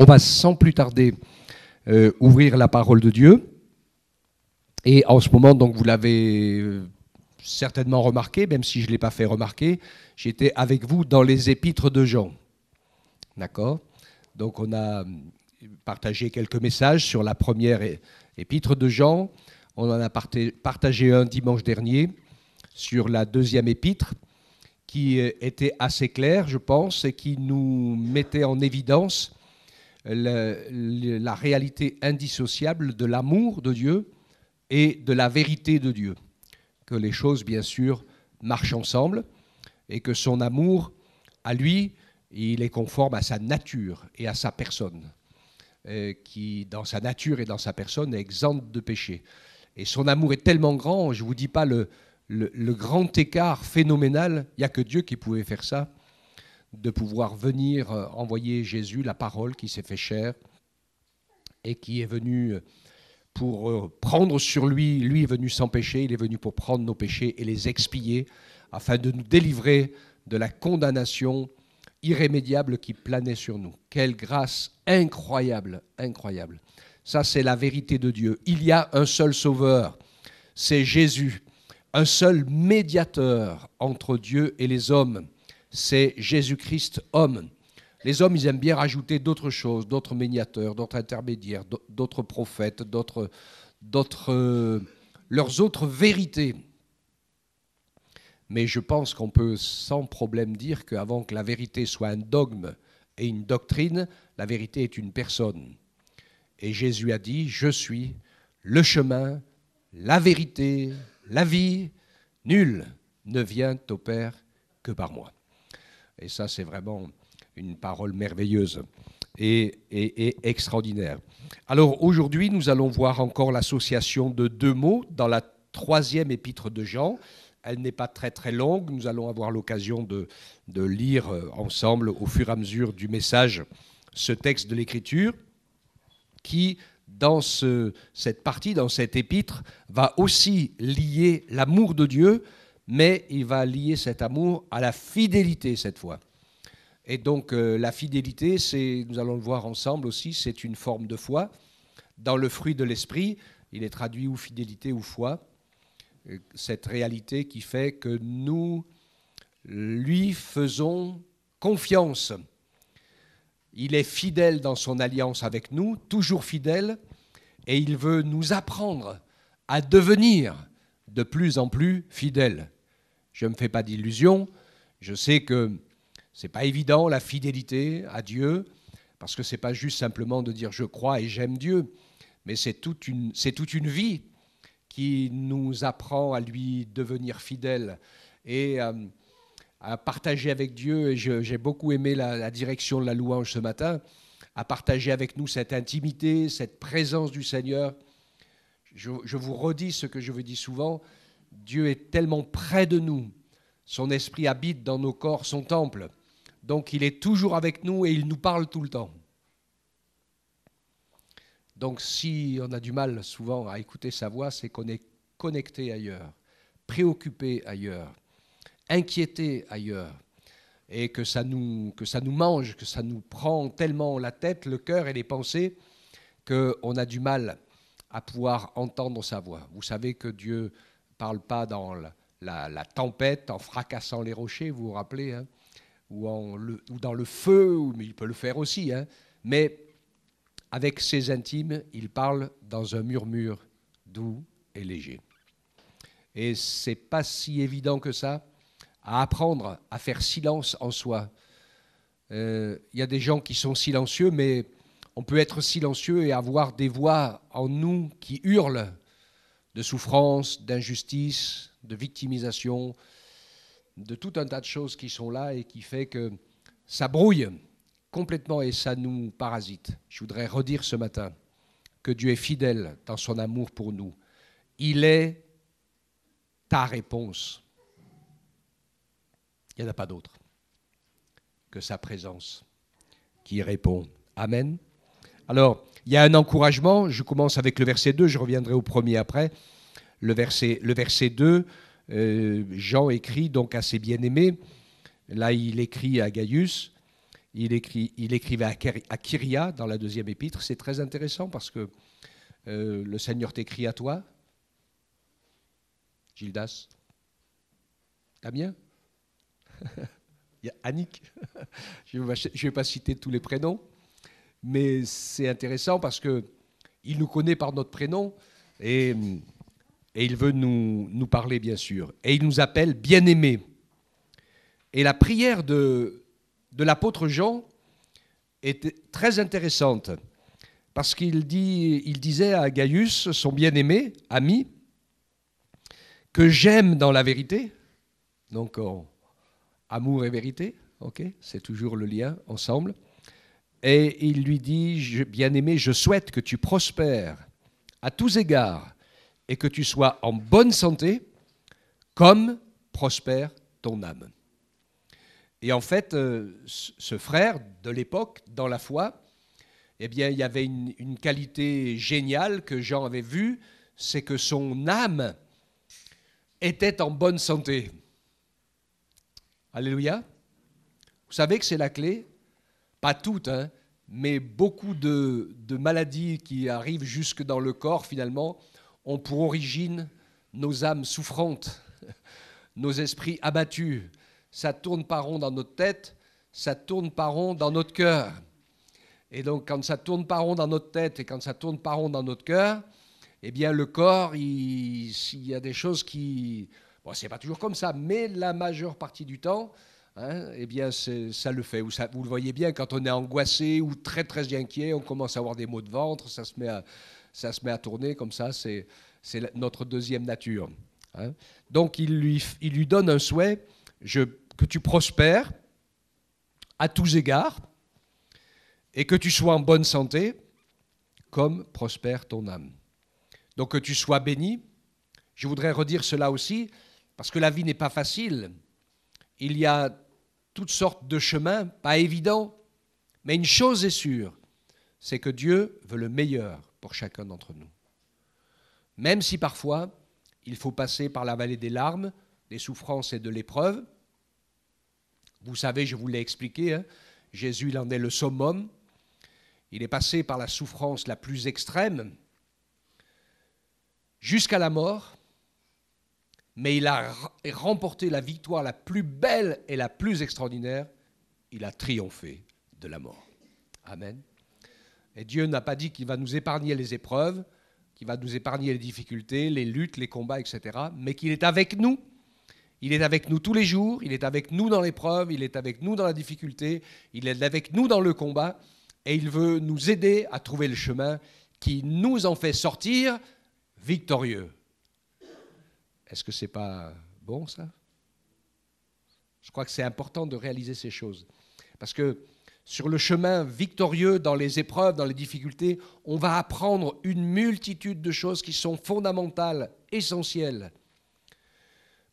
On va sans plus tarder ouvrir la parole de Dieu. Et en ce moment, donc, vous l'avez certainement remarqué, même si je ne l'ai pas fait remarquer, j'étais avec vous dans les épîtres de Jean. D'accord ? Donc on a partagé quelques messages sur la première épître de Jean. On en a partagé un dimanche dernier sur la deuxième épître, qui était assez clair, je pense, et qui nous mettait en évidence la réalité indissociable de l'amour de Dieu et de la vérité de Dieu. Que les choses, bien sûr, marchent ensemble et que son amour, à lui, il est conforme à sa nature et à sa personne, qui, dans sa nature et dans sa personne, est exempte de péché. Et son amour est tellement grand, je ne vous dis pas le grand écart phénoménal, il n'y a que Dieu qui pouvait faire ça, de pouvoir venir envoyer Jésus, la parole qui s'est fait chair et qui est venu pour prendre sur lui. Lui est venu sans péché, il est venu pour prendre nos péchés et les expier afin de nous délivrer de la condamnation irrémédiable qui planait sur nous. Quelle grâce incroyable, incroyable. Ça, c'est la vérité de Dieu. Il y a un seul sauveur, c'est Jésus. Un seul médiateur entre Dieu et les hommes, c'est Jésus-Christ, homme. Les hommes, ils aiment bien rajouter d'autres choses, d'autres médiateurs, d'autres intermédiaires, d'autres prophètes, leurs autres vérités. Mais je pense qu'on peut sans problème dire qu'avant que la vérité soit un dogme et une doctrine, la vérité est une personne. Et Jésus a dit, je suis le chemin, la vérité, la vie, nul ne vient au Père que par moi. Et ça, c'est vraiment une parole merveilleuse et extraordinaire. Alors aujourd'hui, nous allons voir encore l'association de deux mots dans la troisième épître de Jean. Elle n'est pas très très longue, nous allons avoir l'occasion de lire ensemble au fur et à mesure du message ce texte de l'Écriture qui, dans cette partie, dans cette épître, va aussi lier l'amour de Dieu, mais il va lier cet amour à la fidélité cette fois. Et donc la fidélité, nous allons le voir ensemble aussi, c'est une forme de foi. Dans le fruit de l'esprit, il est traduit ou fidélité ou foi. Cette réalité qui fait que nous lui faisons confiance. Il est fidèle dans son alliance avec nous, toujours fidèle, et il veut nous apprendre à devenir de plus en plus fidèles. Je ne me fais pas d'illusions, je sais que ce n'est pas évident la fidélité à Dieu, parce que ce n'est pas juste simplement de dire je crois et j'aime Dieu, mais c'est toute une vie qui nous apprend à lui devenir fidèle et à partager avec Dieu. Et j'ai beaucoup aimé la direction de la louange ce matin, à partager avec nous cette intimité, cette présence du Seigneur. Je vous redis ce que je vous dis souvent, Dieu est tellement près de nous, son esprit habite dans nos corps, son temple. Donc il est toujours avec nous et il nous parle tout le temps. Donc si on a du mal souvent à écouter sa voix, c'est qu'on est connecté ailleurs, préoccupé ailleurs, inquiété ailleurs, et que ça nous mange, que ça nous prend tellement la tête, le cœur et les pensées, qu'on a du mal à pouvoir entendre sa voix. Vous savez que Dieu ne parle pas dans la tempête, en fracassant les rochers, vous vous rappelez, hein, ou dans le feu, mais il peut le faire aussi, hein, mais avec ses intimes, il parle dans un murmure doux et léger. Et ce n'est pas si évident que ça, à apprendre à faire silence en soi. Il y a des gens qui sont silencieux, mais on peut être silencieux et avoir des voix en nous qui hurlent de souffrance, d'injustice, de victimisation, de tout un tas de choses qui sont là et qui fait que ça brouille complètement et ça nous parasite. Je voudrais redire ce matin que Dieu est fidèle dans son amour pour nous. Il est ta réponse. Il n'y en a pas d'autre que sa présence qui répond. Amen. Alors, il y a un encouragement. Je commence avec le verset 2, je reviendrai au premier après. Le verset 2, Jean écrit donc à ses bien-aimés. Là, il écrit à Gaius. il écrivait à Kyria dans la deuxième épître. C'est très intéressant parce que le Seigneur t'écrit à toi, Gildas, Damien, il y a Annick. Je ne vais pas citer tous les prénoms, mais c'est intéressant parce qu'il nous connaît par notre prénom et il veut nous parler, bien sûr. Et il nous appelle bien-aimés. Et la prière de l'apôtre Jean est très intéressante parce qu'il disait à Gaius, son bien-aimé, ami, que j'aime dans la vérité, donc amour et vérité, ok, c'est toujours le lien ensemble, et il lui dit, bien-aimé, je souhaite que tu prospères à tous égards et que tu sois en bonne santé, comme prospère ton âme. Et en fait, ce frère de l'époque, dans la foi, eh bien, il y avait une qualité géniale que Jean avait vue, c'est que son âme était en bonne santé. Alléluia. Vous savez que c'est la clé, pas toutes, hein, mais beaucoup de maladies qui arrivent jusque dans le corps, finalement, ont pour origine nos âmes souffrantes, nos esprits abattus. Ça tourne pas rond dans notre tête, ça tourne pas rond dans notre cœur. Et donc, quand ça tourne pas rond dans notre tête et quand ça tourne pas rond dans notre cœur, eh bien, le corps, il y a des choses qui... Bon, c'est pas toujours comme ça, mais la majeure partie du temps, hein, eh bien, ça le fait. Vous le voyez bien, quand on est angoissé ou très, très inquiet, on commence à avoir des maux de ventre, ça se met à tourner comme ça, c'est notre deuxième nature. Hein. Donc, il lui donne un souhait, que tu prospères à tous égards et que tu sois en bonne santé, comme prospère ton âme. Donc que tu sois béni. Je voudrais redire cela aussi, parce que la vie n'est pas facile. Il y a toutes sortes de chemins, pas évidents, mais une chose est sûre, c'est que Dieu veut le meilleur pour chacun d'entre nous. Même si parfois, il faut passer par la vallée des larmes, des souffrances et de l'épreuve. Vous savez, je vous l'ai expliqué, hein, Jésus, il en est le summum. Il est passé par la souffrance la plus extrême, jusqu'à la mort, mais il a remporté la victoire la plus belle et la plus extraordinaire. Il a triomphé de la mort. Amen. Et Dieu n'a pas dit qu'il va nous épargner les épreuves, qu'il va nous épargner les difficultés, les luttes, les combats, etc., mais qu'il est avec nous. Il est avec nous tous les jours, il est avec nous dans l'épreuve, il est avec nous dans la difficulté, il est avec nous dans le combat, et il veut nous aider à trouver le chemin qui nous en fait sortir victorieux. Est-ce que c'est pas bon, ça? Je crois que c'est important de réaliser ces choses. Parce que sur le chemin victorieux, dans les épreuves, dans les difficultés, on va apprendre une multitude de choses qui sont fondamentales, essentielles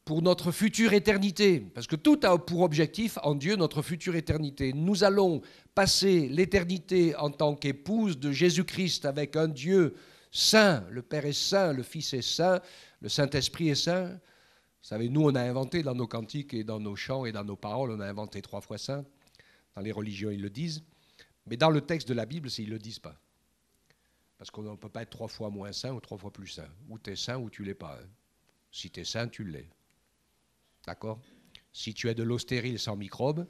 pour notre future éternité. Parce que tout a pour objectif, en Dieu, notre future éternité. Nous allons passer l'éternité en tant qu'épouse de Jésus-Christ avec un Dieu saint. Le Père est saint, le Fils est saint, le Saint-Esprit est saint. Vous savez, nous, on a inventé dans nos cantiques et dans nos chants et dans nos paroles, on a inventé 3 fois saint. Dans les religions, ils le disent. Mais dans le texte de la Bible, ils ne le disent pas. Parce qu'on ne peut pas être 3 fois moins saint ou 3 fois plus saint. Ou tu es saint ou tu ne l'es pas. Hein. Si tu es saint, tu l'es. D'accord? Si tu as de l'eau stérile sans microbes,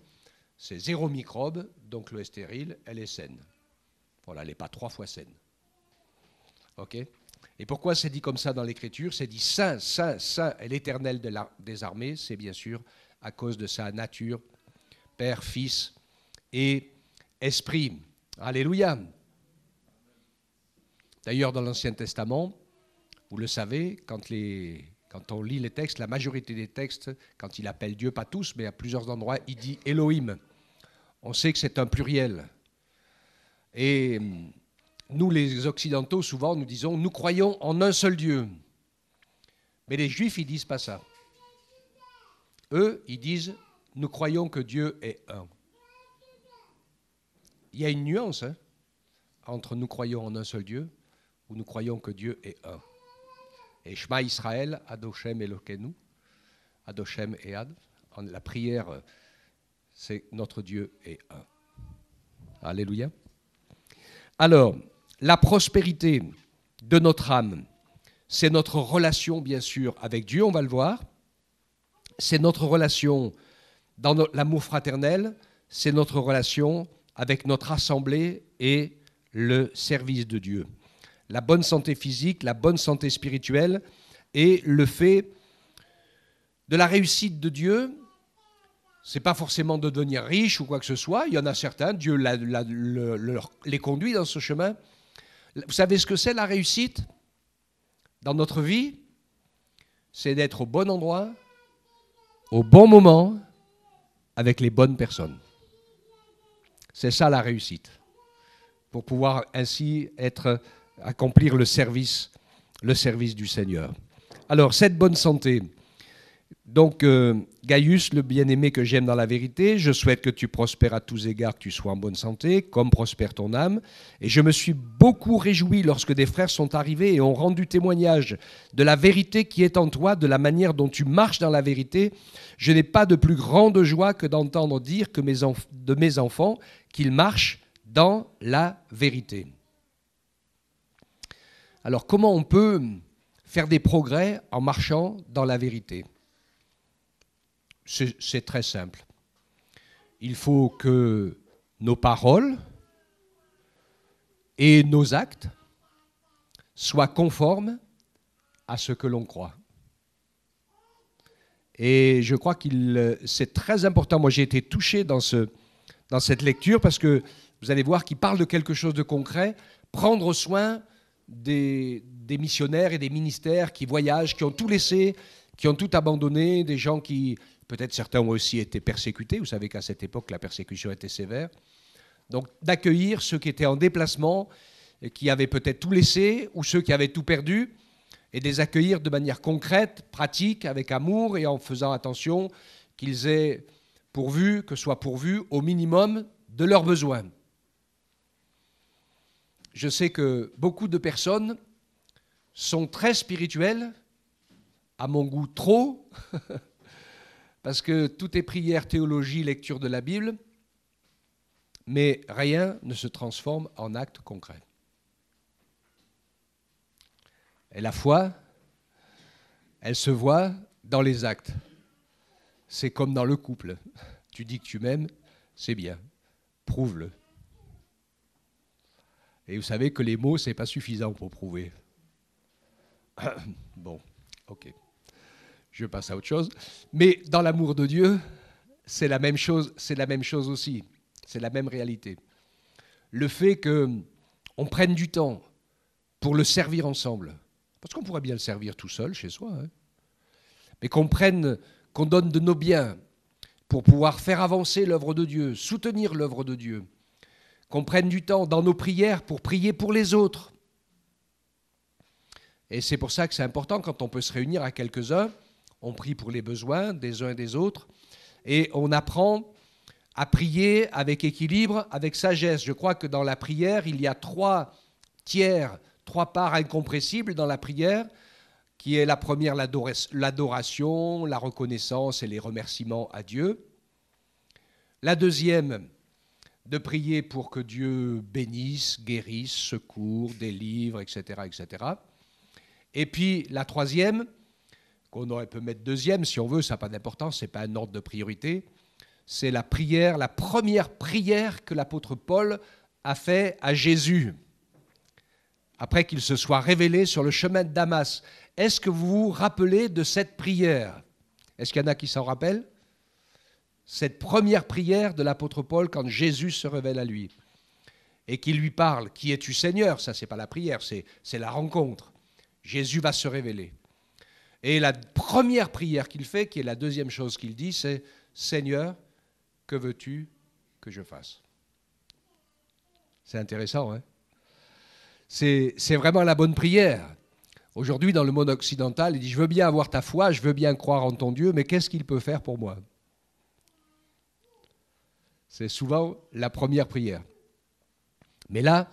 c'est 0 microbe, donc l'eau est stérile, elle est saine. Voilà, elle n'est pas 3 fois saine. Ok? Et pourquoi c'est dit comme ça dans l'Écriture? C'est dit Saint, Saint, Saint est l'Éternel des armées. C'est bien sûr à cause de sa nature, Père, Fils et Esprit. Alléluia. D'ailleurs, dans l'Ancien Testament, vous le savez, quand on lit les textes, la majorité des textes, quand il appelle Dieu, pas tous, mais à plusieurs endroits, il dit Elohim. On sait que c'est un pluriel. Et nous, les Occidentaux, souvent, nous disons, nous croyons en un seul Dieu. Mais les Juifs, ils ne disent pas ça. Eux, ils disent, nous croyons que Dieu est un. Il y a une nuance hein, entre nous croyons en un seul Dieu ou nous croyons que Dieu est un. Et Shema Israël, Adoshem Elokeinu, Adoshem Ehad, la prière, c'est notre Dieu est un. Alléluia. Alors, la prospérité de notre âme, c'est notre relation, bien sûr, avec Dieu, on va le voir. C'est notre relation dans l'amour fraternel, c'est notre relation avec notre assemblée et le service de Dieu. La bonne santé physique, la bonne santé spirituelle et le fait de la réussite de Dieu, ce n'est pas forcément de devenir riche ou quoi que ce soit. Il y en a certains, Dieu les conduit dans ce chemin. Vous savez ce que c'est la réussite dans notre vie? C'est d'être au bon endroit, au bon moment, avec les bonnes personnes. C'est ça la réussite, pour pouvoir ainsi accomplir le service du Seigneur. Alors, cette bonne santé. Donc, Gaius, le bien-aimé que j'aime dans la vérité, je souhaite que tu prospères à tous égards, que tu sois en bonne santé, comme prospère ton âme. Et je me suis beaucoup réjoui lorsque des frères sont arrivés et ont rendu témoignage de la vérité qui est en toi, de la manière dont tu marches dans la vérité. Je n'ai pas de plus grande joie que d'entendre dire que de mes enfants qu'ils marchent dans la vérité. Alors, comment on peut faire des progrès en marchant dans la vérité ? C'est très simple. Il faut que nos paroles et nos actes soient conformes à ce que l'on croit. Et je crois que c'est très important. Moi, j'ai été touché dans cette lecture parce que vous allez voir qu'il parle de quelque chose de concret, prendre soin des missionnaires et des ministères qui voyagent, qui ont tout laissé, qui ont tout abandonné, des gens qui... Peut-être certains ont aussi été persécutés. Vous savez qu'à cette époque, la persécution était sévère. Donc, d'accueillir ceux qui étaient en déplacement, et qui avaient peut-être tout laissé, ou ceux qui avaient tout perdu, et de les accueillir de manière concrète, pratique, avec amour, et en faisant attention qu'ils aient pourvu, que soit pourvu au minimum de leurs besoins. Je sais que beaucoup de personnes sont très spirituelles, à mon goût trop, parce que tout est prière, théologie, lecture de la Bible, mais rien ne se transforme en acte concret. Et la foi, elle se voit dans les actes. C'est comme dans le couple. Tu dis que tu m'aimes, c'est bien. Prouve-le. Et vous savez que les mots, ce n'est pas suffisant pour prouver. Bon, ok. Je passe à autre chose. Mais dans l'amour de Dieu, c'est la même chose aussi. C'est la même réalité. Le fait qu'on prenne du temps pour le servir ensemble, parce qu'on pourrait bien le servir tout seul, chez soi, hein, mais qu'on donne de nos biens pour pouvoir faire avancer l'œuvre de Dieu, soutenir l'œuvre de Dieu, qu'on prenne du temps dans nos prières pour prier pour les autres. Et c'est pour ça que c'est important, quand on peut se réunir à quelques-uns, on prie pour les besoins des uns et des autres, et on apprend à prier avec équilibre, avec sagesse. Je crois que dans la prière, il y a trois parts incompressibles dans la prière, qui est la première, l'adoration, la reconnaissance et les remerciements à Dieu. La deuxième, de prier pour que Dieu bénisse, guérisse, secours, délivre, etc., etc. Et puis la troisième, qu'on aurait pu mettre deuxième si on veut, ça n'a pas d'importance, ce n'est pas un ordre de priorité, c'est la prière, la première prière que l'apôtre Paul a fait à Jésus, après qu'il se soit révélé sur le chemin de Damas. Est-ce que vous vous rappelez de cette prière? Est-ce qu'il y en a qui s'en rappellent? Cette première prière de l'apôtre Paul quand Jésus se révèle à lui et qu'il lui parle. Qui es-tu, Seigneur? Ça, ce n'est pas la prière, c'est la rencontre. Jésus va se révéler. Et la première prière qu'il fait, qui est la deuxième chose qu'il dit, c'est « Seigneur, que veux-tu que je fasse ?» C'est intéressant, hein? C'est vraiment la bonne prière. Aujourd'hui, dans le monde occidental, il dit « Je veux bien avoir ta foi, je veux bien croire en ton Dieu, mais qu'est-ce qu'il peut faire pour moi ?» C'est souvent la première prière. Mais là,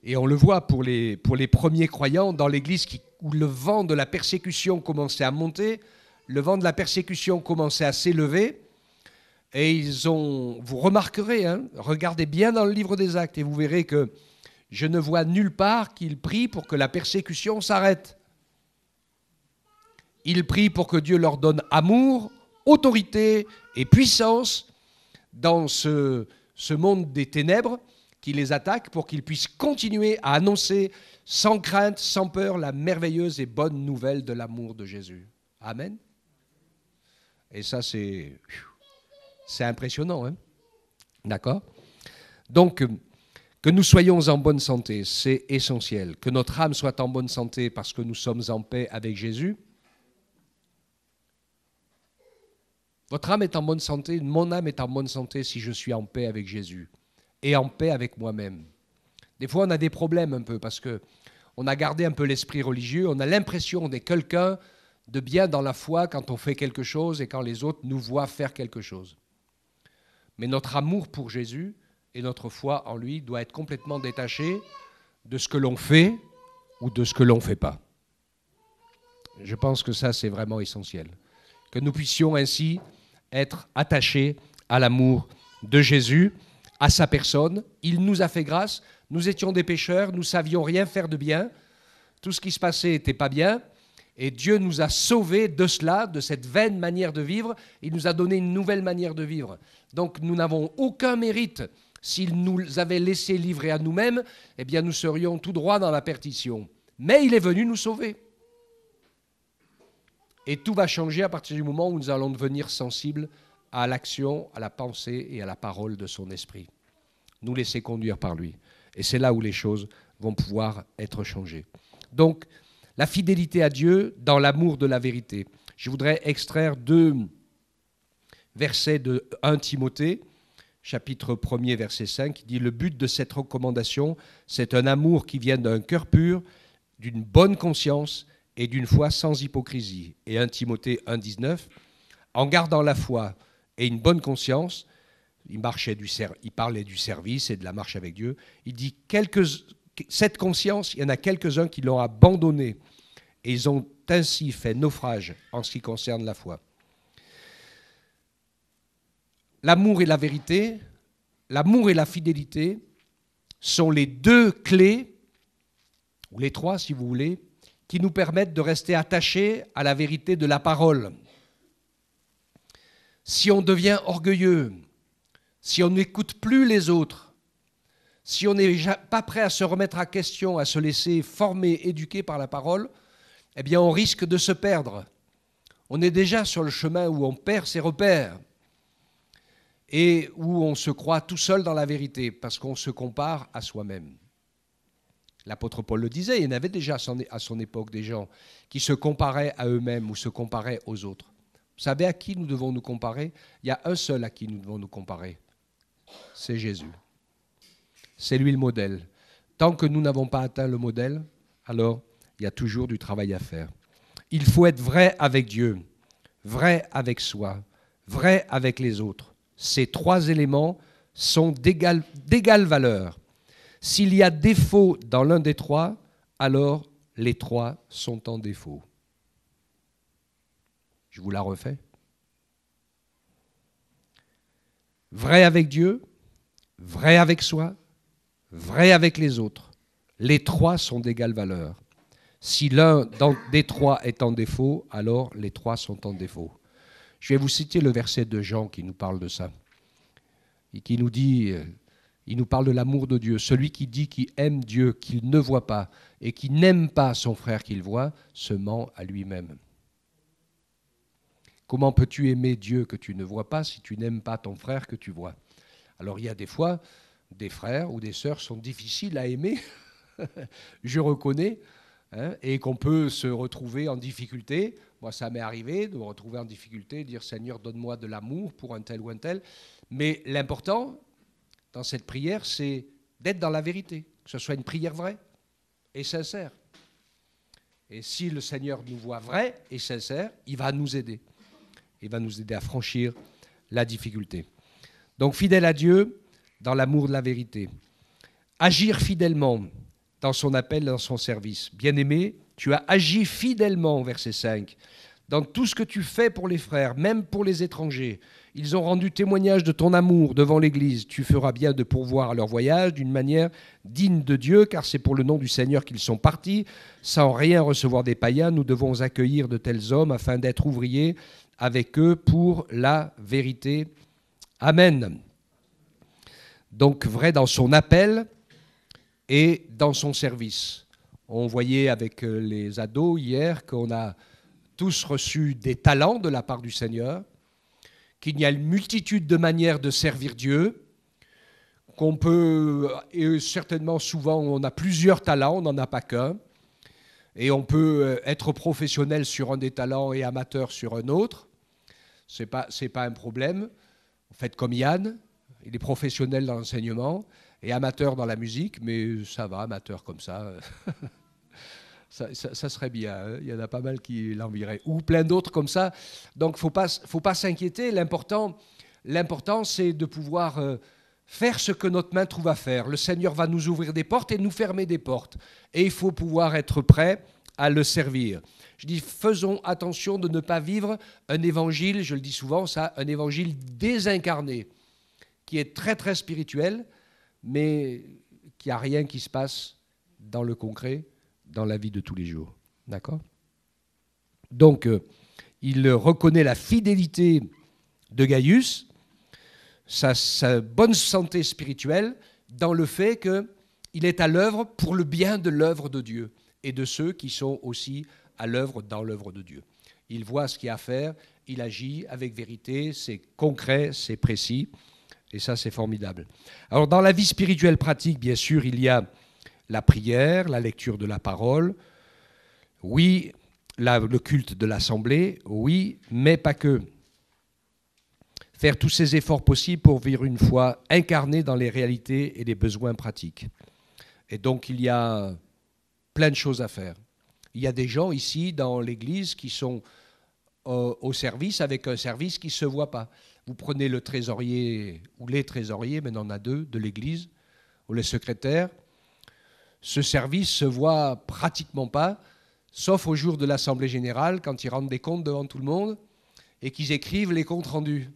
et on le voit pour les premiers croyants dans l'Église où le vent de la persécution commençait à monter, le vent de la persécution commençait à s'élever, Et vous remarquerez, hein, regardez bien dans le livre des Actes et vous verrez que je ne vois nulle part qu'ils prient pour que la persécution s'arrête. Ils prient pour que Dieu leur donne amour, autorité et puissance dans ce monde des ténèbres qui les attaque pour qu'ils puissent continuer à annoncer sans crainte, sans peur, la merveilleuse et bonne nouvelle de l'amour de Jésus. Amen. Et ça, c'est impressionnant, hein? D'accord? Donc, que nous soyons en bonne santé, c'est essentiel. Que notre âme soit en bonne santé parce que nous sommes en paix avec Jésus. Votre âme est en bonne santé, mon âme est en bonne santé si je suis en paix avec Jésus et en paix avec moi-même. Des fois, on a des problèmes un peu parce qu'on a gardé un peu l'esprit religieux, on a l'impression d'être quelqu'un de bien dans la foi quand on fait quelque chose et quand les autres nous voient faire quelque chose. Mais notre amour pour Jésus et notre foi en lui doit être complètement détaché de ce que l'on fait ou de ce que l'on ne fait pas. Je pense que ça, c'est vraiment essentiel. Que nous puissions ainsi être attachés à l'amour de Jésus, à sa personne. Il nous a fait grâce. Nous étions des pécheurs, nous ne savions rien faire de bien. Tout ce qui se passait n'était pas bien. Et Dieu nous a sauvés de cela, de cette vaine manière de vivre. Il nous a donné une nouvelle manière de vivre. Donc nous n'avons aucun mérite. S'il nous avait laissé livrer à nous-mêmes, eh bien nous serions tout droit dans la perdition. Mais il est venu nous sauver. Et tout va changer à partir du moment où nous allons devenir sensibles à l'action, à la pensée et à la parole de son esprit. Nous laisser conduire par lui. Et c'est là où les choses vont pouvoir être changées. Donc, la fidélité à Dieu dans l'amour de la vérité. Je voudrais extraire 2 versets de 1 Timothée, chapitre 1er, verset 5, qui dit « Le but de cette recommandation, c'est un amour qui vient d'un cœur pur, d'une bonne conscience et d'une foi sans hypocrisie. » Et 1 Timothée 1, 19, « En gardant la foi et une bonne conscience, il parlait du service et de la marche avec Dieu, il dit cette conscience, il y en a quelques-uns qui l'ont abandonnée et ils ont ainsi fait naufrage en ce qui concerne la foi. » L'amour et la vérité, l'amour et la fidélité sont les 2 clés, ou les 3 si vous voulez, qui nous permettent de rester attachés à la vérité de la parole. Si on devient orgueilleux, si on n'écoute plus les autres, si on n'est pas prêt à se remettre à question, à se laisser former, éduquer par la parole, eh bien on risque de se perdre. On est déjà sur le chemin où on perd ses repères et où on se croit tout seul dans la vérité parce qu'on se compare à soi-même. L'apôtre Paul le disait, il y en avait déjà à son époque des gens qui se comparaient à eux-mêmes ou se comparaient aux autres. Vous savez à qui nous devons nous comparer? Il y a un seul à qui nous devons nous comparer. C'est Jésus. C'est lui le modèle. Tant que nous n'avons pas atteint le modèle, alors il y a toujours du travail à faire. Il faut être vrai avec Dieu, vrai avec soi, vrai avec les autres. Ces 3 éléments sont d'égale valeur. S'il y a défaut dans l'un des 3, alors les 3 sont en défaut. Je vous la refais. Vrai avec Dieu, vrai avec soi, vrai avec les autres. Les 3 sont d'égale valeur. Si l'un des 3 est en défaut, alors les 3 sont en défaut. Je vais vous citer le verset de Jean qui nous parle de ça. Et qui nous dit, il nous parle de l'amour de Dieu. Celui qui dit qu'il aime Dieu, qu'il ne voit pas, et qui n'aime pas son frère qu'il voit, se ment à lui-même. Comment peux-tu aimer Dieu que tu ne vois pas si tu n'aimes pas ton frère que tu vois? Alors il y a des fois, des frères ou des sœurs sont difficiles à aimer, je reconnais, hein, et qu'on peut se retrouver en difficulté. Moi, ça m'est arrivé de me retrouver en difficulté, dire « Seigneur, donne-moi de l'amour pour un tel ou un tel ». Mais l'important dans cette prière, c'est d'être dans la vérité, que ce soit une prière vraie et sincère. Et si le Seigneur nous voit vrai et sincère, il va nous aider. Il va nous aider à franchir la difficulté. Donc, fidèle à Dieu dans l'amour de la vérité. Agir fidèlement dans son appel, dans son service. Bien-aimé, tu as agi fidèlement, verset 5, dans tout ce que tu fais pour les frères, même pour les étrangers. Ils ont rendu témoignage de ton amour devant l'Église. Tu feras bien de pourvoir à leur voyage d'une manière digne de Dieu, car c'est pour le nom du Seigneur qu'ils sont partis. Sans rien recevoir des païens, nous devons accueillir de tels hommes afin d'être ouvriers avec eux pour la vérité. Amen. Donc vrai dans son appel et dans son service. On voyait avec les ados hier qu'on a tous reçu des talents de la part du Seigneur, qu'il y a une multitude de manières de servir Dieu, qu'on peut, et certainement souvent on a plusieurs talents, on n'en a pas qu'un, et on peut être professionnel sur un des talents et amateur sur un autre. C'est pas un problème. Faites comme Yann, il est professionnel dans l'enseignement et amateur dans la musique, mais ça va, amateur comme ça. Ça serait bien, hein. Il y en a pas mal qui l'envieraient. Ou plein d'autres comme ça. Donc, faut pas s'inquiéter. L'important, c'est de pouvoir faire ce que notre main trouve à faire. Le Seigneur va nous ouvrir des portes et nous fermer des portes. Et il faut pouvoir être prêt à le servir. Je dis, faisons attention de ne pas vivre un évangile, je le dis souvent, ça, un évangile désincarné, qui est très, très spirituel, mais qui n'a rien qui se passe dans le concret, dans la vie de tous les jours. D'accord ? Donc, il reconnaît la fidélité de Gaius, sa bonne santé spirituelle, dans le fait qu'il est à l'œuvre pour le bien de l'œuvre de Dieu et de ceux qui sont aussi à l'œuvre dans l'œuvre de Dieu. Il voit ce qu'il y a à faire, il agit avec vérité, c'est concret, c'est précis, et ça c'est formidable. Alors dans la vie spirituelle pratique, bien sûr, il y a la prière, la lecture de la parole, oui, le culte de l'assemblée, oui, mais pas que. Faire tous ces efforts possibles pour vivre une foi incarnée dans les réalités et les besoins pratiques. Et donc il y a plein de choses à faire. Il y a des gens ici dans l'Église qui sont au service avec un service qui ne se voit pas. Vous prenez le trésorier ou les trésoriers, mais on en a deux, de l'Église, ou les secrétaires. Ce service ne se voit pratiquement pas, sauf au jour de l'Assemblée générale, quand ils rendent des comptes devant tout le monde et qu'ils écrivent les comptes rendus.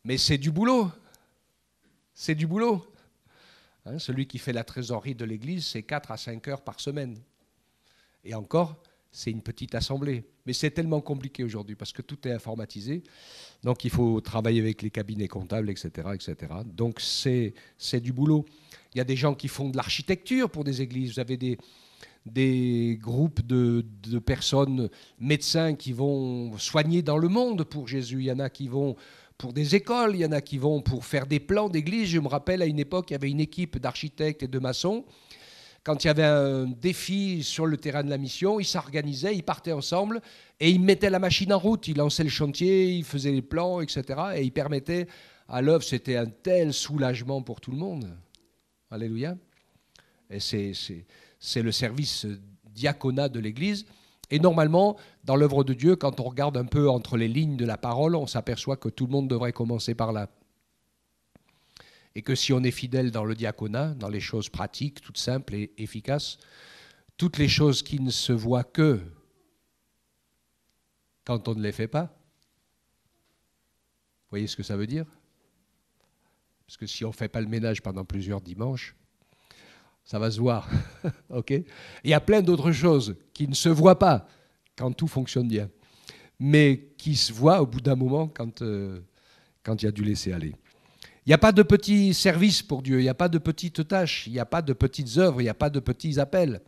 Mais c'est du boulot. C'est du boulot. Hein, celui qui fait la trésorerie de l'Église, c'est 4 à 5 heures par semaine. Et encore, c'est une petite assemblée. Mais c'est tellement compliqué aujourd'hui parce que tout est informatisé. Donc il faut travailler avec les cabinets comptables, etc. etc. Donc c'est du boulot. Il y a des gens qui font de l'architecture pour des églises. Vous avez des groupes de personnes, médecins qui vont soigner dans le monde pour Jésus. Il y en a qui vont pour des écoles, il y en a qui vont pour faire des plans d'église. Je me rappelle, à une époque, il y avait une équipe d'architectes et de maçons. Quand il y avait un défi sur le terrain de la mission, ils s'organisaient, ils partaient ensemble et ils mettaient la machine en route. Ils lançaient le chantier, ils faisaient les plans, etc. Et ils permettaient à l'œuvre. C'était un tel soulagement pour tout le monde. Alléluia. Et c'est le service diaconat de l'Église. Et normalement, dans l'œuvre de Dieu, quand on regarde un peu entre les lignes de la parole, on s'aperçoit que tout le monde devrait commencer par là. Et que si on est fidèle dans le diaconat, dans les choses pratiques, toutes simples et efficaces, toutes les choses qui ne se voient que quand on ne les fait pas, vous voyez ce que ça veut dire ? Parce que si on ne fait pas le ménage pendant plusieurs dimanches, ça va se voir. Okay ? Il y a plein d'autres choses qui ne se voient pas quand tout fonctionne bien, mais qui se voient au bout d'un moment quand il y a du laisser aller. Il n'y a pas de petits services pour Dieu, il n'y a pas de petites tâches, il n'y a pas de petites œuvres, il n'y a pas de petits appels.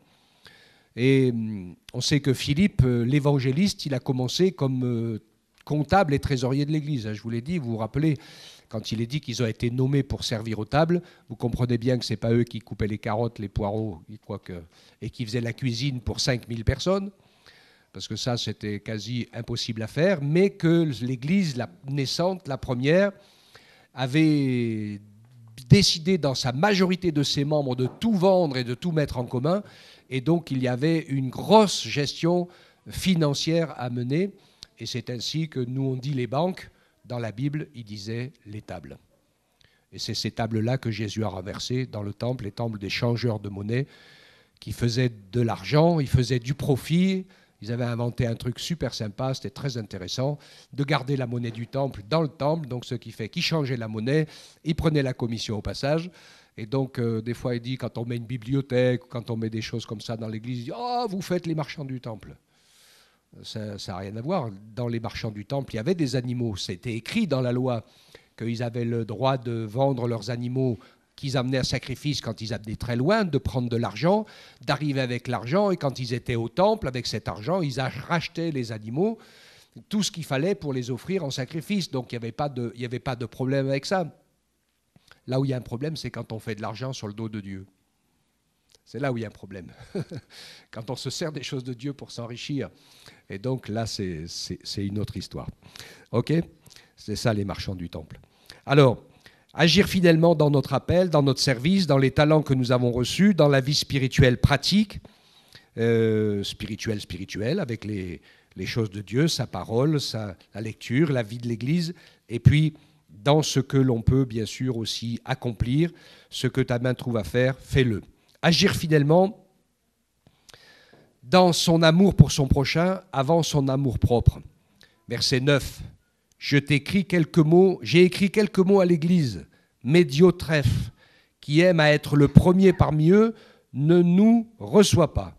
Et on sait que Philippe, l'évangéliste, il a commencé comme comptable et trésorier de l'Église. Je vous l'ai dit, vous vous rappelez, quand il est dit qu'ils ont été nommés pour servir aux tables, vous comprenez bien que ce n'est pas eux qui coupaient les carottes, les poireaux, et qui faisaient la cuisine pour 5000 personnes, parce que ça, c'était quasi impossible à faire, mais que l'Église, la naissante, la première, avait décidé dans sa majorité de ses membres de tout vendre et de tout mettre en commun, et donc il y avait une grosse gestion financière à mener, et c'est ainsi que nous on dit les banques, dans la Bible il disait les tables. Et c'est ces tables-là que Jésus a renversées dans le temple, les temples des changeurs de monnaie, qui faisaient de l'argent, ils faisaient du profit, Ils avaient inventé un truc super sympa, c'était très intéressant, de garder la monnaie du temple dans le temple, donc ce qui fait qu'ils changeaient la monnaie, ils prenaient la commission au passage. Et donc, des fois, il dit, quand on met une bibliothèque, quand on met des choses comme ça dans l'église, il dit « Oh, vous faites les marchands du temple ». Ça n'a rien à voir. Dans les marchands du temple, il y avait des animaux. C'était écrit dans la loi qu'ils avaient le droit de vendre leurs animaux qu'ils amenaient à sacrifice quand ils amenaient très loin, de prendre de l'argent, d'arriver avec l'argent, et quand ils étaient au temple, avec cet argent, ils rachetaient les animaux, tout ce qu'il fallait pour les offrir en sacrifice. Donc il n'y avait pas de problème avec ça. Là où il y a un problème, c'est quand on fait de l'argent sur le dos de Dieu. C'est là où il y a un problème. Quand on se sert des choses de Dieu pour s'enrichir. Et donc là, c'est une autre histoire. OK ? C'est ça, les marchands du temple. Alors, agir fidèlement dans notre appel, dans notre service, dans les talents que nous avons reçus, dans la vie spirituelle pratique, spirituelle, avec les choses de Dieu, sa parole, la lecture, la vie de l'Église, et puis dans ce que l'on peut bien sûr aussi accomplir, ce que ta main trouve à faire, fais-le. Agir fidèlement dans son amour pour son prochain avant son amour propre. Verset 9. J'ai écrit quelques mots à l'Église, mais Diotrephe, qui aime à être le premier parmi eux, ne nous reçoit pas.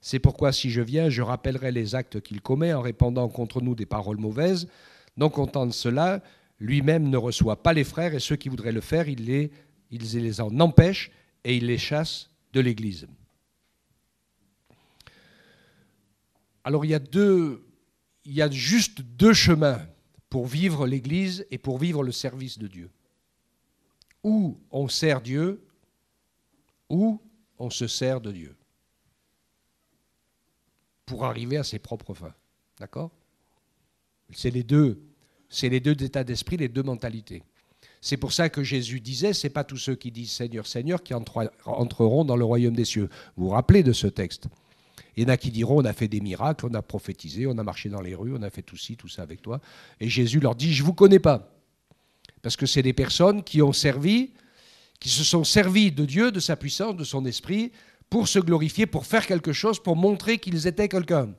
C'est pourquoi si je viens, je rappellerai les actes qu'il commet en répandant contre nous des paroles mauvaises. Non content de cela, lui-même ne reçoit pas les frères, et ceux qui voudraient le faire, il les en empêche et il les chasse de l'Église. Alors il y a juste deux chemins pour vivre l'Église et pour vivre le service de Dieu. Ou on sert Dieu, ou on se sert de Dieu. Pour arriver à ses propres fins. D'accord ? C'est les deux états d'esprit, les deux mentalités. C'est pour ça que Jésus disait, ce n'est pas tous ceux qui disent Seigneur, Seigneur qui entreront dans le royaume des cieux. Vous vous rappelez de ce texte ? Il y en a qui diront, on a fait des miracles, on a prophétisé, on a marché dans les rues, on a fait tout ci, tout ça avec toi. Et Jésus leur dit, je ne vous connais pas. Parce que c'est des personnes qui se sont servies de Dieu, de sa puissance, de son esprit, pour se glorifier, pour faire quelque chose, pour montrer qu'ils étaient quelqu'un.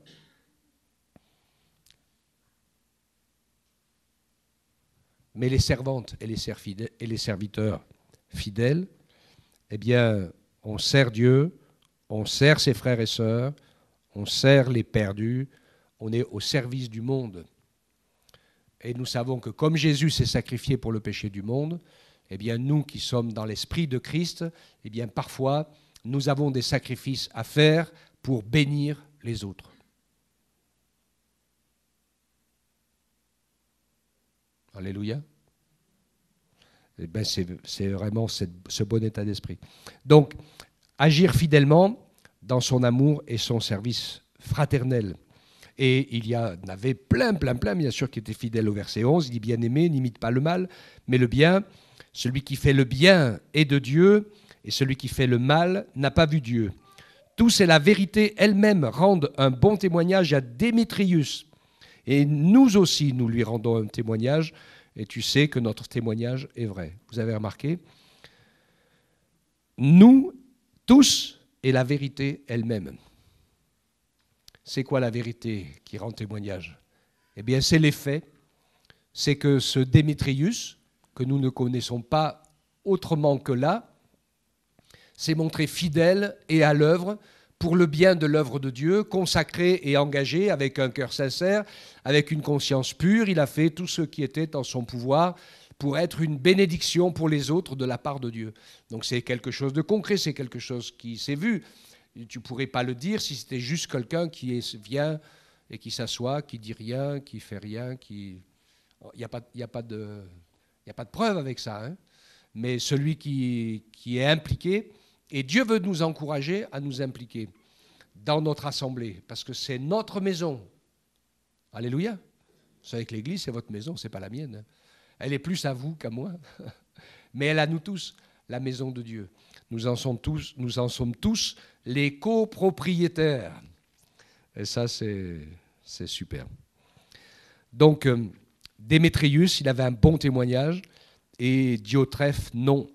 Mais les servantes et les serviteurs fidèles, eh bien, on sert Dieu, on sert ses frères et sœurs, on sert les perdus, on est au service du monde. Et nous savons que comme Jésus s'est sacrifié pour le péché du monde, eh bien, nous qui sommes dans l'esprit de Christ, eh bien, parfois, nous avons des sacrifices à faire pour bénir les autres. Alléluia. Eh bien, c'est vraiment ce bon état d'esprit. Donc, agir fidèlement dans son amour et son service fraternel. Et il y en avait plein, bien sûr, qui étaient fidèles au verset 11. Il dit, bien-aimé, n'imite pas le mal, mais le bien. Celui qui fait le bien est de Dieu, et celui qui fait le mal n'a pas vu Dieu. Tous et la vérité elle-même rendent un bon témoignage à Démétrius. Et nous aussi, nous lui rendons un témoignage, et tu sais que notre témoignage est vrai. Vous avez remarqué ? Nous, tous, et la vérité elle-même. C'est quoi la vérité qui rend témoignage ? Eh bien, c'est les faits. C'est que ce Démétrius, que nous ne connaissons pas autrement que là, s'est montré fidèle et à l'œuvre pour le bien de l'œuvre de Dieu, consacré et engagé avec un cœur sincère, avec une conscience pure. Il a fait tout ce qui était en son pouvoir pour être une bénédiction pour les autres de la part de Dieu. Donc c'est quelque chose de concret, c'est quelque chose qui s'est vu. Tu ne pourrais pas le dire si c'était juste quelqu'un qui vient et qui s'assoit, qui dit rien, qui fait rien, qui... Il n'y a pas de preuve avec ça. Hein. Mais celui qui est impliqué, et Dieu veut nous encourager à nous impliquer dans notre assemblée, parce que c'est notre maison. Alléluia. Vous savez que l'Église, c'est votre maison, ce n'est pas la mienne. Hein. Elle est plus à vous qu'à moi. Mais elle a nous tous, la maison de Dieu. Nous en sommes tous les copropriétaires. Et ça, c'est super. Donc, Démétrius, il avait un bon témoignage, et Diotrephe, non.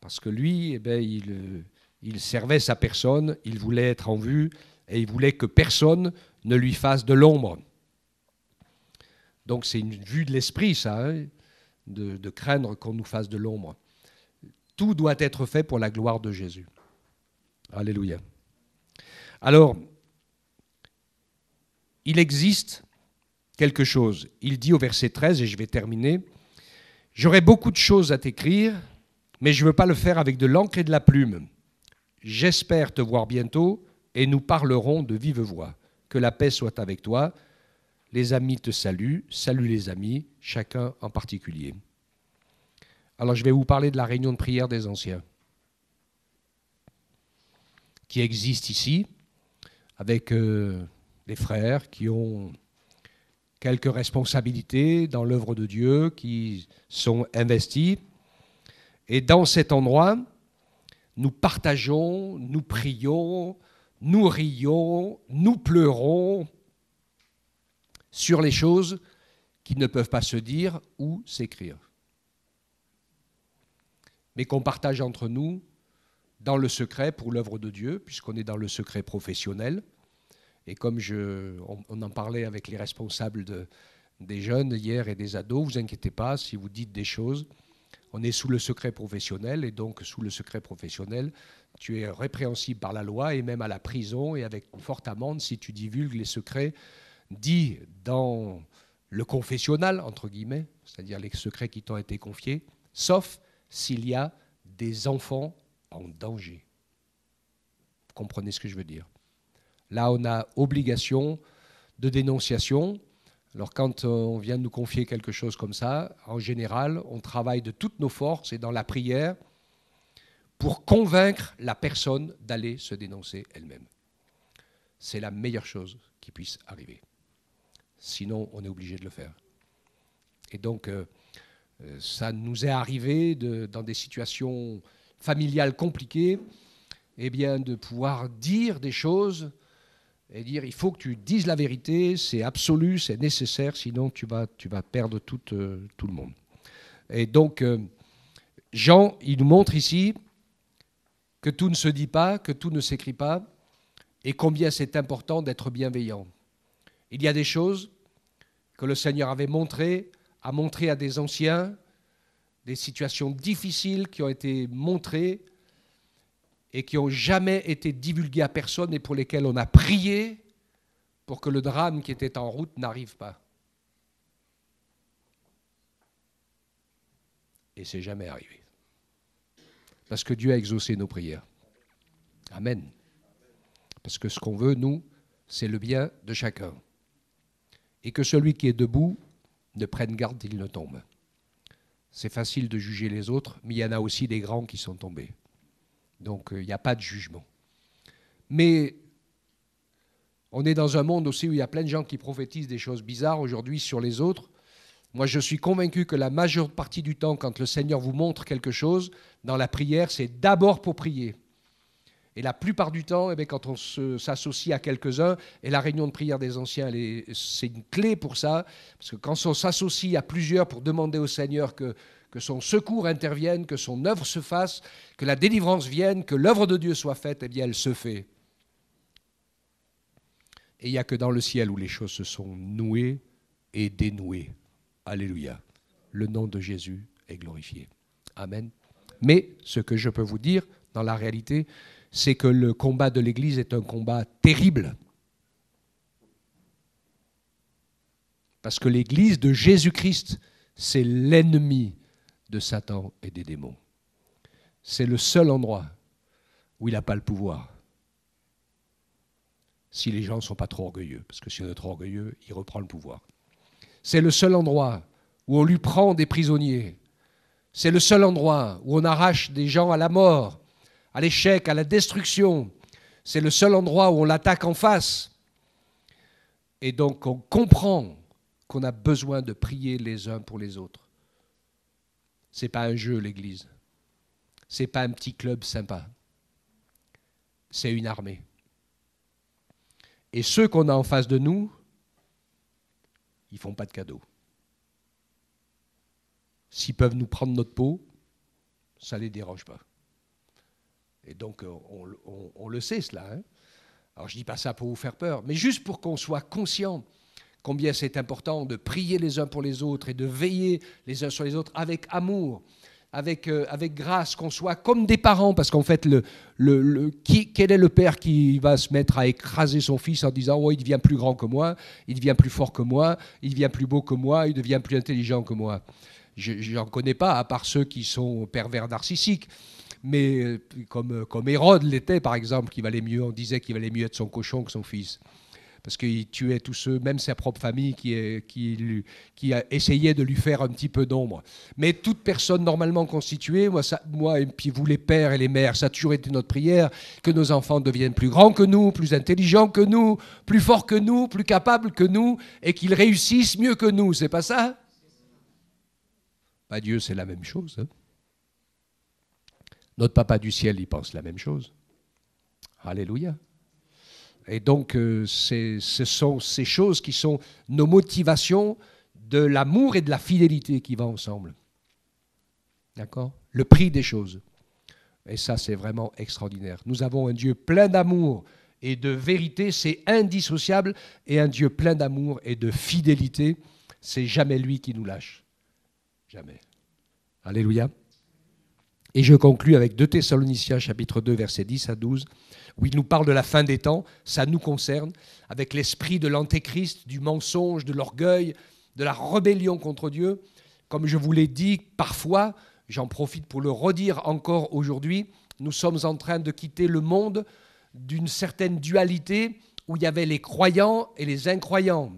Parce que lui, eh bien, il servait sa personne, il voulait être en vue, et il voulait que personne ne lui fasse de l'ombre. Donc c'est une vue de l'esprit, ça, hein, de craindre qu'on nous fasse de l'ombre. Tout doit être fait pour la gloire de Jésus. Alléluia. Alors, il existe quelque chose. Il dit au verset 13, et je vais terminer, « J'aurais beaucoup de choses à t'écrire, mais je ne veux pas le faire avec de l'encre et de la plume. J'espère te voir bientôt, et nous parlerons de vive voix. Que la paix soit avec toi. Les amis te saluent. Salut les amis, chacun en particulier. » Alors, je vais vous parler de la réunion de prière des anciens, qui existe ici, avec des frères qui ont quelques responsabilités dans l'œuvre de Dieu, qui sont investis. Et dans cet endroit, nous partageons, nous prions, nous rions, nous pleurons sur les choses qui ne peuvent pas se dire ou s'écrire, mais qu'on partage entre nous dans le secret pour l'œuvre de Dieu, puisqu'on est dans le secret professionnel. Et comme on en parlait avec les responsables des jeunes hier et des ados, vous inquiétez pas, si vous dites des choses, on est sous le secret professionnel, et donc sous le secret professionnel, tu es répréhensible par la loi et même à la prison et avec une forte amende si tu divulgues les secrets dits dans le confessionnal, entre guillemets, c'est-à-dire les secrets qui t'ont été confiés, sauf s'il y a des enfants en danger. Vous comprenez ce que je veux dire? Là, on a obligation de dénonciation. Alors, quand on vient de nous confier quelque chose comme ça, en général, on travaille de toutes nos forces et dans la prière pour convaincre la personne d'aller se dénoncer elle-même. C'est la meilleure chose qui puisse arriver. Sinon, on est obligé de le faire. Et donc, ça nous est arrivé dans des situations familiales compliquées, eh bien, de pouvoir dire des choses et dire il faut que tu dises la vérité, c'est absolu, c'est nécessaire, sinon tu vas perdre tout le monde. Et donc, Jean, il nous montre ici que tout ne se dit pas, que tout ne s'écrit pas, et combien c'est important d'être bienveillant. Il y a des choses que le Seigneur avait montrées, a montré à des anciens, des situations difficiles qui ont été montrées et qui n'ont jamais été divulguées à personne et pour lesquelles on a prié pour que le drame qui était en route n'arrive pas. Et c'est jamais arrivé. Parce que Dieu a exaucé nos prières. Amen. Parce que ce qu'on veut, nous, c'est le bien de chacun. Et que celui qui est debout ne prenne garde qu'il ne tombe. C'est facile de juger les autres, mais il y en a aussi des grands qui sont tombés. Donc, il n'y a pas de jugement. Mais on est dans un monde aussi où il y a plein de gens qui prophétisent des choses bizarres aujourd'hui sur les autres. Moi, je suis convaincu que la majeure partie du temps, quand le Seigneur vous montre quelque chose, dans la prière, c'est d'abord pour prier. Et la plupart du temps, eh bien, quand on s'associe à quelques-uns, et la réunion de prière des anciens, c'est une clé pour ça, parce que quand on s'associe à plusieurs pour demander au Seigneur que son secours intervienne, que son œuvre se fasse, que la délivrance vienne, que l'œuvre de Dieu soit faite, eh bien, elle se fait. Et il n'y a que dans le ciel où les choses se sont nouées et dénouées. Alléluia. Le nom de Jésus est glorifié. Amen. Mais ce que je peux vous dire, dans la réalité, c'est que le combat de l'Église est un combat terrible. Parce que l'Église de Jésus-Christ, c'est l'ennemi de Satan et des démons. C'est le seul endroit où il n'a pas le pouvoir. Si les gens ne sont pas trop orgueilleux, parce que si on est trop orgueilleux, il reprend le pouvoir. C'est le seul endroit où on lui prend des prisonniers. C'est le seul endroit où on arrache des gens à la mort, à l'échec, à la destruction. C'est le seul endroit où on l'attaque en face. Et donc on comprend qu'on a besoin de prier les uns pour les autres. Ce n'est pas un jeu, l'Église. Ce n'est pas un petit club sympa. C'est une armée. Et ceux qu'on a en face de nous, ils ne font pas de cadeaux. S'ils peuvent nous prendre notre peau, ça ne les dérange pas. Et donc, on le sait, cela. Hein. Alors je ne dis pas ça pour vous faire peur, mais juste pour qu'on soit conscient combien c'est important de prier les uns pour les autres et de veiller les uns sur les autres avec amour, avec grâce, qu'on soit comme des parents, parce qu'en fait, quel est le père qui va se mettre à écraser son fils en disant « Oh, il devient plus grand que moi, il devient plus fort que moi, il devient plus beau que moi, il devient plus intelligent que moi ». Je n'en connais pas, à part ceux qui sont pervers narcissiques. Mais comme Hérode l'était, par exemple, on disait qu'il valait mieux être son cochon que son fils. Parce qu'il tuait tous ceux, même sa propre famille, qui a essayé de lui faire un petit peu d'ombre. Mais toute personne normalement constituée, moi et puis vous les pères et les mères, ça a toujours été notre prière, que nos enfants deviennent plus grands que nous, plus intelligents que nous, plus forts que nous, plus capables que nous, et qu'ils réussissent mieux que nous. C'est pas ça? Bah, Dieu, c'est la même chose. Hein. Notre Papa du ciel, il pense la même chose. Alléluia. Et donc, ce sont ces choses qui sont nos motivations de l'amour et de la fidélité qui vont ensemble. D'accord? Le prix des choses. Et ça, c'est vraiment extraordinaire. Nous avons un Dieu plein d'amour et de vérité, c'est indissociable, et un Dieu plein d'amour et de fidélité, c'est jamais lui qui nous lâche. Jamais. Alléluia. Et je conclus avec 2 Thessaloniciens chapitre 2, versets 10 à 12, où il nous parle de la fin des temps, ça nous concerne, avec l'esprit de l'antéchrist, du mensonge, de l'orgueil, de la rébellion contre Dieu. Comme je vous l'ai dit, parfois, j'en profite pour le redire encore aujourd'hui, nous sommes en train de quitter le monde d'une certaine dualité où il y avait les croyants et les incroyants.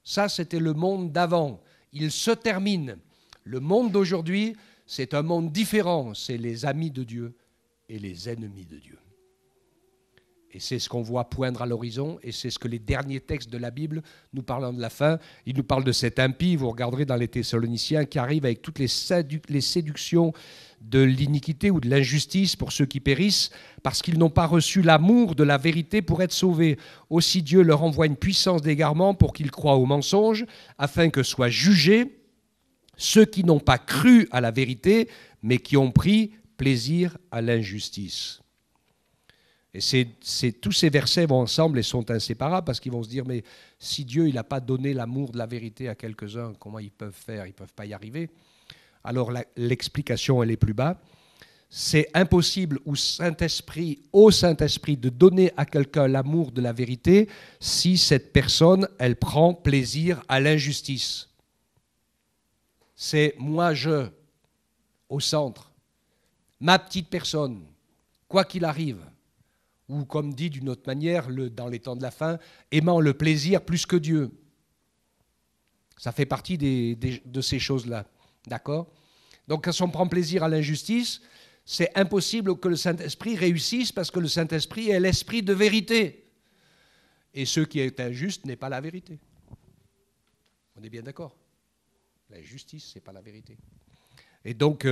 Ça, c'était le monde d'avant. Il se termine. Le monde d'aujourd'hui, c'est un monde différent. C'est les amis de Dieu et les ennemis de Dieu. Et c'est ce qu'on voit poindre à l'horizon, et c'est ce que les derniers textes de la Bible nous parlant de la fin, ils nous parlent de cet impie, vous regarderez dans les Thessaloniciens, qui arrive avec toutes les séductions de l'iniquité ou de l'injustice pour ceux qui périssent, parce qu'ils n'ont pas reçu l'amour de la vérité pour être sauvés. Aussi Dieu leur envoie une puissance d'égarement pour qu'ils croient au mensonge, afin que soient jugés ceux qui n'ont pas cru à la vérité, mais qui ont pris plaisir à l'injustice. Et tous ces versets vont ensemble et sont inséparables, parce qu'ils vont se dire, mais si Dieu n'a pas donné l'amour de la vérité à quelques-uns, comment ils peuvent faire? Ils ne peuvent pas y arriver. Alors l'explication, elle est plus bas. C'est impossible au Saint-Esprit de donner à quelqu'un l'amour de la vérité si cette personne, elle prend plaisir à l'injustice. C'est moi, je, au centre, ma petite personne, quoi qu'il arrive. Ou comme dit d'une autre manière, dans les temps de la fin, aimant le plaisir plus que Dieu. Ça fait partie de ces choses-là. D'accord? Donc quand on prend plaisir à l'injustice, c'est impossible que le Saint-Esprit réussisse, parce que le Saint-Esprit est l'esprit de vérité. Et ce qui est injuste n'est pas la vérité. On est bien d'accord? La justice, ce n'est pas la vérité. Et donc,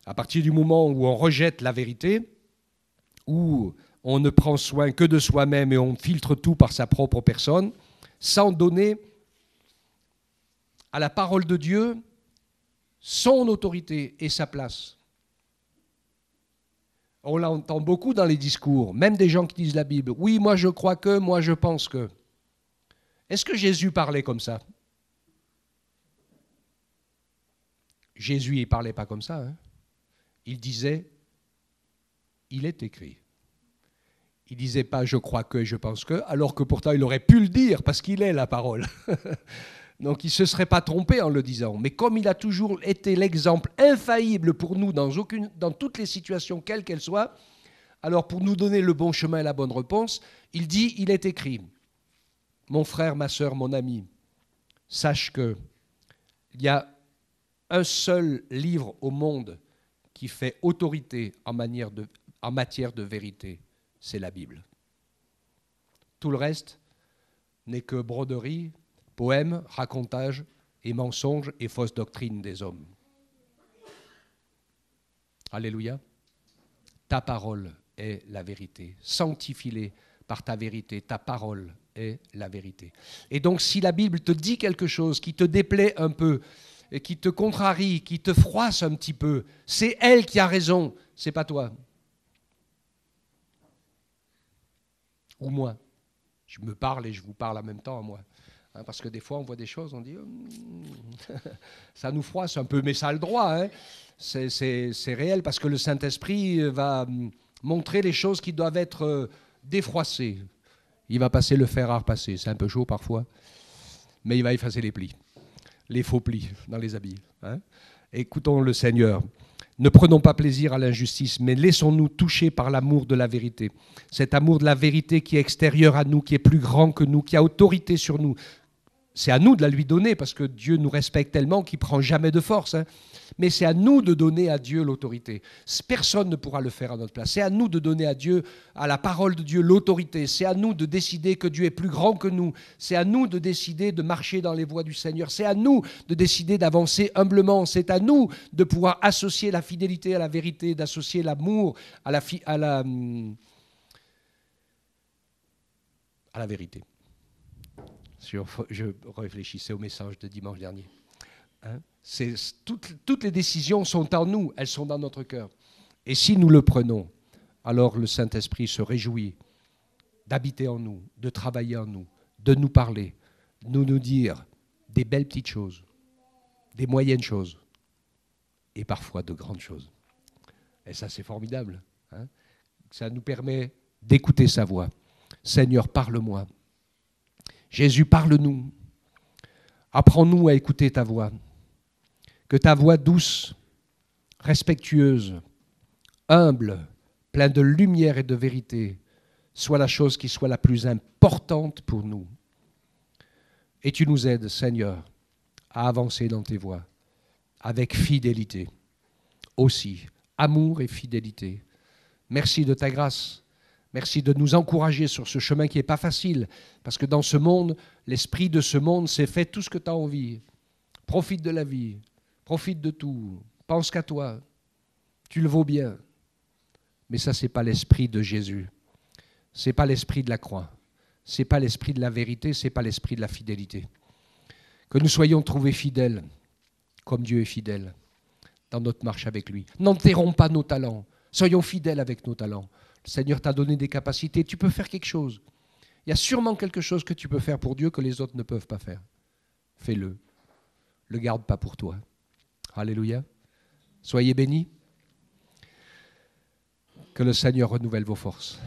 à partir du moment où on rejette la vérité, où on ne prend soin que de soi-même et on filtre tout par sa propre personne, sans donner à la parole de Dieu son autorité et sa place. On l'entend beaucoup dans les discours, même des gens qui disent la Bible. Oui, moi je crois que, moi je pense que. Est-ce que Jésus parlait comme ça? Jésus, il ne parlait pas comme ça. Hein. Il disait, il est écrit. Il ne disait pas « je crois que, je pense que », alors que pourtant il aurait pu le dire, parce qu'il est la parole. Donc il ne se serait pas trompé en le disant. Mais comme il a toujours été l'exemple infaillible pour nous dans toutes les situations, quelles qu'elles soient, alors pour nous donner le bon chemin et la bonne réponse, il dit « il est écrit ». Mon frère, ma sœur, mon ami, sache qu'il y a un seul livre au monde qui fait autorité en matière de vérité. C'est la Bible. Tout le reste n'est que broderie, poèmes, racontages et mensonges et fausses doctrines des hommes. Alléluia. Ta parole est la vérité. Sanctifie-les par ta vérité. Ta parole est la vérité. Et donc, si la Bible te dit quelque chose qui te déplaît un peu, et qui te contrarie, qui te froisse un petit peu, c'est elle qui a raison, c'est pas toi. ou moi. Je me parle et je vous parle en même temps à moi. Hein, parce que des fois, on voit des choses, on dit, ça nous froisse un peu, mais ça a le droit. Hein. C'est réel, parce que le Saint-Esprit va montrer les choses qui doivent être défroissées. Il va passer le fer à repasser. C'est un peu chaud parfois, mais il va effacer les plis, les faux plis dans les habits. Hein. Écoutons le Seigneur. Ne prenons pas plaisir à l'injustice, mais laissons-nous toucher par l'amour de la vérité. Cet amour de la vérité qui est extérieur à nous, qui est plus grand que nous, qui a autorité sur nous. C'est à nous de la lui donner, parce que Dieu nous respecte tellement qu'il ne prend jamais de force. Hein. Mais c'est à nous de donner à Dieu l'autorité. Personne ne pourra le faire à notre place. C'est à nous de donner à Dieu, à la parole de Dieu, l'autorité. C'est à nous de décider que Dieu est plus grand que nous. C'est à nous de décider de marcher dans les voies du Seigneur. C'est à nous de décider d'avancer humblement. C'est à nous de pouvoir associer la fidélité à la vérité, d'associer l'amour à la vérité. Je réfléchissais au message de dimanche dernier. Hein, toutes les décisions sont en nous, elles sont dans notre cœur. Et si nous le prenons, alors le Saint-Esprit se réjouit d'habiter en nous, de travailler en nous, de nous parler, de nous dire des belles petites choses, des moyennes choses, et parfois de grandes choses. Et ça, c'est formidable. Hein. Ça nous permet d'écouter sa voix. Seigneur, parle-moi. Jésus, parle-nous. Apprends-nous à écouter ta voix. Que ta voix douce, respectueuse, humble, pleine de lumière et de vérité, soit la chose qui soit la plus importante pour nous. Et tu nous aides, Seigneur, à avancer dans tes voies avec fidélité. Aussi, amour et fidélité. Merci de ta grâce. Merci de nous encourager sur ce chemin qui n'est pas facile, parce que dans ce monde, l'esprit de ce monde s'est fait tout ce que tu as envie. Profite de la vie, profite de tout, pense qu'à toi, tu le vaux bien. Mais ça, ce n'est pas l'esprit de Jésus, ce n'est pas l'esprit de la croix, ce n'est pas l'esprit de la vérité, ce n'est pas l'esprit de la fidélité. Que nous soyons trouvés fidèles, comme Dieu est fidèle, dans notre marche avec lui. N'enterrons pas nos talents, soyons fidèles avec nos talents. Le Seigneur t'a donné des capacités, tu peux faire quelque chose. Il y a sûrement quelque chose que tu peux faire pour Dieu que les autres ne peuvent pas faire. Fais-le. Ne le garde pas pour toi. Alléluia. Soyez bénis. Que le Seigneur renouvelle vos forces.